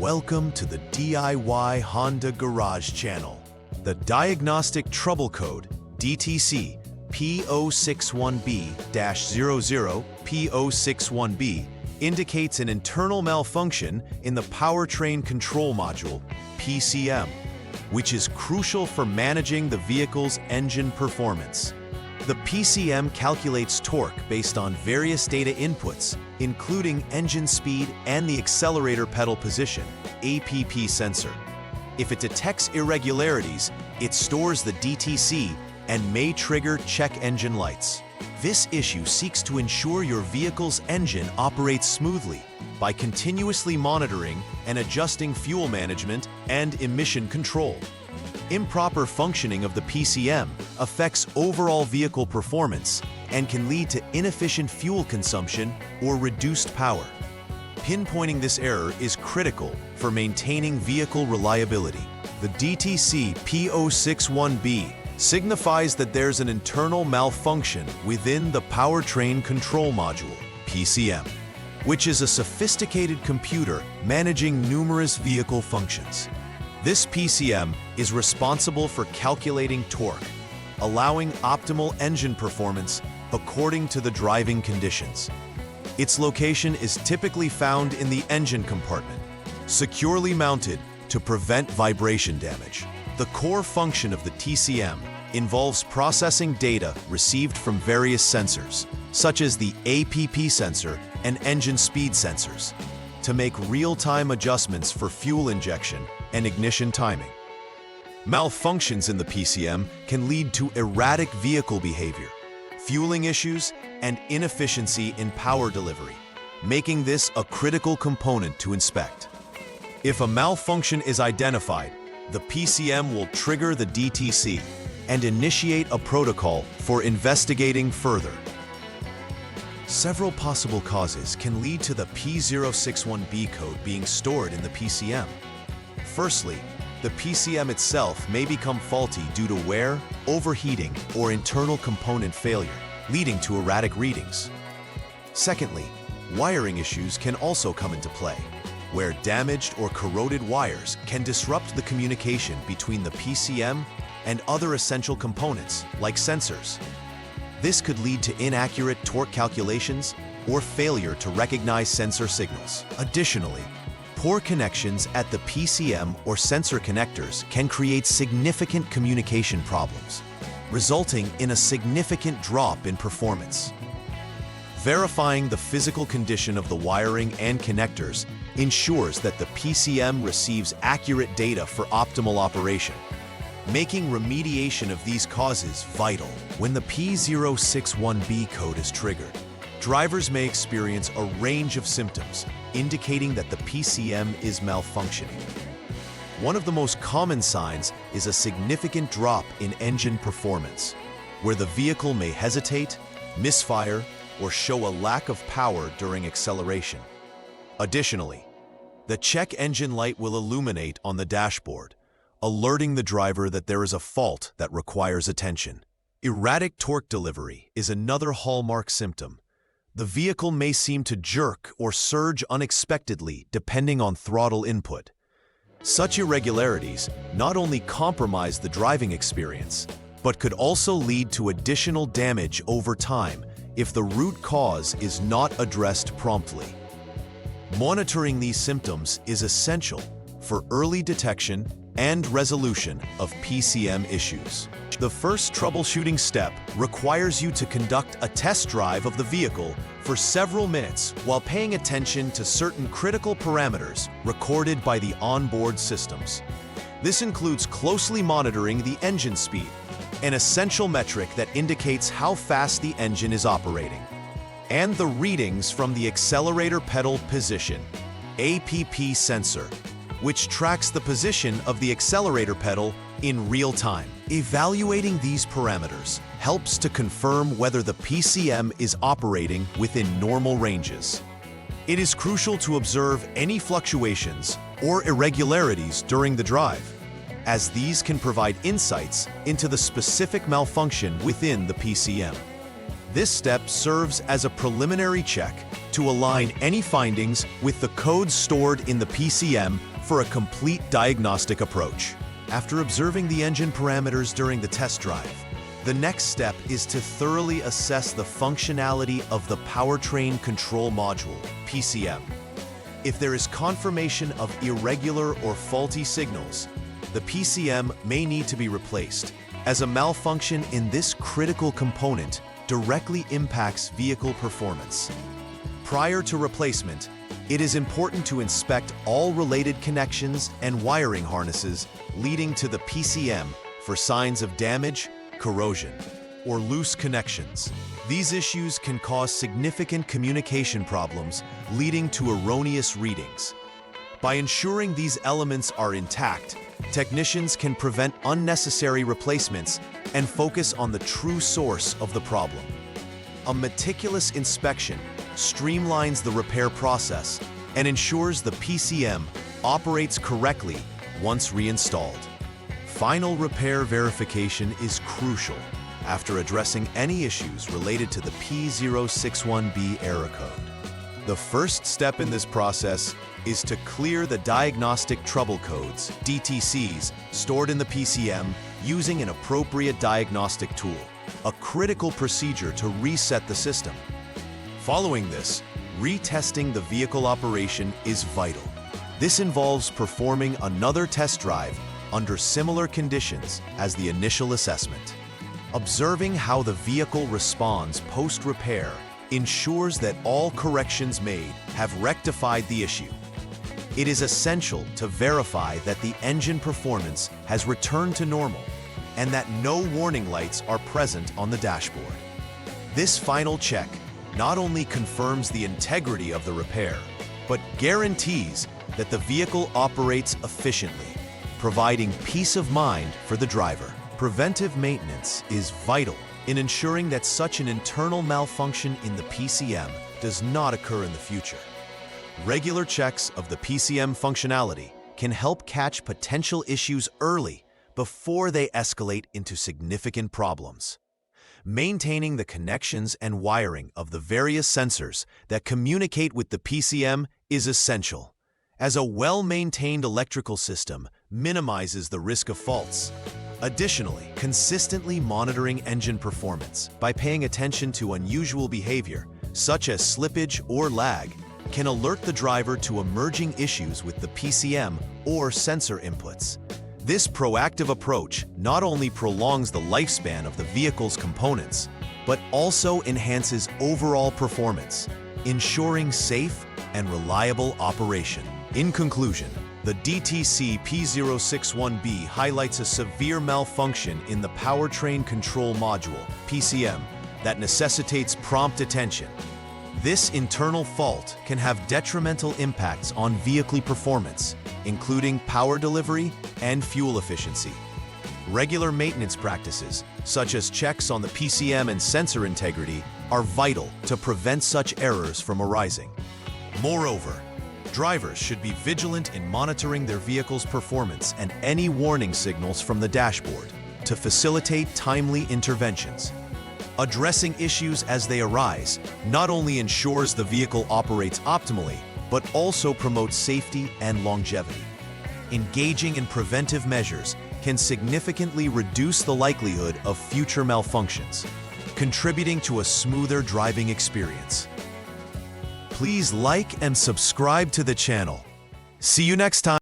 Welcome to the DIY Honda Garage channel. The Diagnostic Trouble Code, DTC, P061B-00, P061B, indicates an internal malfunction in the Powertrain Control Module, PCM, which is crucial for managing the vehicle's engine performance. The PCM calculates torque based on various data inputs, including engine speed and the accelerator pedal position, APP sensor. If it detects irregularities, it stores the DTC and may trigger check engine lights. This issue seeks to ensure your vehicle's engine operates smoothly by continuously monitoring and adjusting fuel management and emission control. Improper functioning of the PCM affects overall vehicle performance and can lead to inefficient fuel consumption or reduced power. Pinpointing this error is critical for maintaining vehicle reliability. The DTC P061B signifies that there's an internal malfunction within the Powertrain Control Module, PCM, which is a sophisticated computer managing numerous vehicle functions. This PCM is responsible for calculating torque, allowing optimal engine performance according to the driving conditions. Its location is typically found in the engine compartment, securely mounted to prevent vibration damage. The core function of the TCM involves processing data received from various sensors, such as the APP sensor and engine speed sensors, to make real-time adjustments for fuel injection and ignition timing. Malfunctions in the PCM can lead to erratic vehicle behavior, fueling issues, and inefficiency in power delivery, making this a critical component to inspect. If a malfunction is identified, the PCM will trigger the DTC and initiate a protocol for investigating further. Several possible causes can lead to the P061B code being stored in the PCM. Firstly, the PCM itself may become faulty due to wear, overheating, or internal component failure, leading to erratic readings. Secondly, wiring issues can also come into play, where damaged or corroded wires can disrupt the communication between the PCM and other essential components, like sensors. This could lead to inaccurate torque calculations or failure to recognize sensor signals. Additionally, poor connections at the PCM or sensor connectors can create significant communication problems, resulting in a significant drop in performance. Verifying the physical condition of the wiring and connectors ensures that the PCM receives accurate data for optimal operation, making remediation of these causes vital. When the P061B code is triggered, drivers may experience a range of symptoms indicating that the PCM is malfunctioning. One of the most common signs is a significant drop in engine performance, where the vehicle may hesitate, misfire, or show a lack of power during acceleration. Additionally, the check engine light will illuminate on the dashboard, alerting the driver that there is a fault that requires attention. Erratic torque delivery is another hallmark symptom. The vehicle may seem to jerk or surge unexpectedly depending on throttle input. Such irregularities not only compromise the driving experience, but could also lead to additional damage over time if the root cause is not addressed promptly. Monitoring these symptoms is essential for early detection and resolution of PCM issues. The first troubleshooting step requires you to conduct a test drive of the vehicle for several minutes while paying attention to certain critical parameters recorded by the onboard systems. This includes closely monitoring the engine speed, an essential metric that indicates how fast the engine is operating, and the readings from the accelerator pedal position, APP sensor, which tracks the position of the accelerator pedal in real time. Evaluating these parameters helps to confirm whether the PCM is operating within normal ranges. It is crucial to observe any fluctuations or irregularities during the drive, as these can provide insights into the specific malfunction within the PCM. This step serves as a preliminary check to align any findings with the codes stored in the PCM for a complete diagnostic approach. After observing the engine parameters during the test drive, the next step is to thoroughly assess the functionality of the Powertrain Control Module, PCM. If there is confirmation of irregular or faulty signals, the PCM may need to be replaced, as a malfunction in this critical component directly impacts vehicle performance. Prior to replacement, it is important to inspect all related connections and wiring harnesses leading to the PCM for signs of damage, corrosion, or loose connections. These issues can cause significant communication problems, leading to erroneous readings. By ensuring these elements are intact, technicians can prevent unnecessary replacements and focus on the true source of the problem. A meticulous inspection streamlines the repair process and ensures the PCM operates correctly once reinstalled. Final repair verification is crucial after addressing any issues related to the P061B error code. The first step in this process is to clear the diagnostic trouble codes, DTCs, stored in the PCM using an appropriate diagnostic tool, a critical procedure to reset the system. Following this, retesting the vehicle operation is vital. This involves performing another test drive under similar conditions as the initial assessment. Observing how the vehicle responds post-repair ensures that all corrections made have rectified the issue. It is essential to verify that the engine performance has returned to normal and that no warning lights are present on the dashboard. This final check not only confirms the integrity of the repair, but guarantees that the vehicle operates efficiently, providing peace of mind for the driver. Preventive maintenance is vital in ensuring that such an internal malfunction in the PCM does not occur in the future. Regular checks of the PCM functionality can help catch potential issues early before they escalate into significant problems. Maintaining the connections and wiring of the various sensors that communicate with the PCM is essential, as a well-maintained electrical system minimizes the risk of faults. Additionally, consistently monitoring engine performance by paying attention to unusual behavior, such as slippage or lag, can alert the driver to emerging issues with the PCM or sensor inputs. This proactive approach not only prolongs the lifespan of the vehicle's components, but also enhances overall performance, ensuring safe and reliable operation. In conclusion, the DTC P061B highlights a severe malfunction in the Powertrain Control Module, PCM, that necessitates prompt attention. This internal fault can have detrimental impacts on vehicle performance, including power delivery and fuel efficiency. Regular maintenance practices, such as checks on the PCM and sensor integrity, are vital to prevent such errors from arising. Moreover, drivers should be vigilant in monitoring their vehicle's performance and any warning signals from the dashboard to facilitate timely interventions. Addressing issues as they arise not only ensures the vehicle operates optimally, but also promotes safety and longevity. Engaging in preventive measures can significantly reduce the likelihood of future malfunctions, contributing to a smoother driving experience. Please like and subscribe to the channel. See you next time.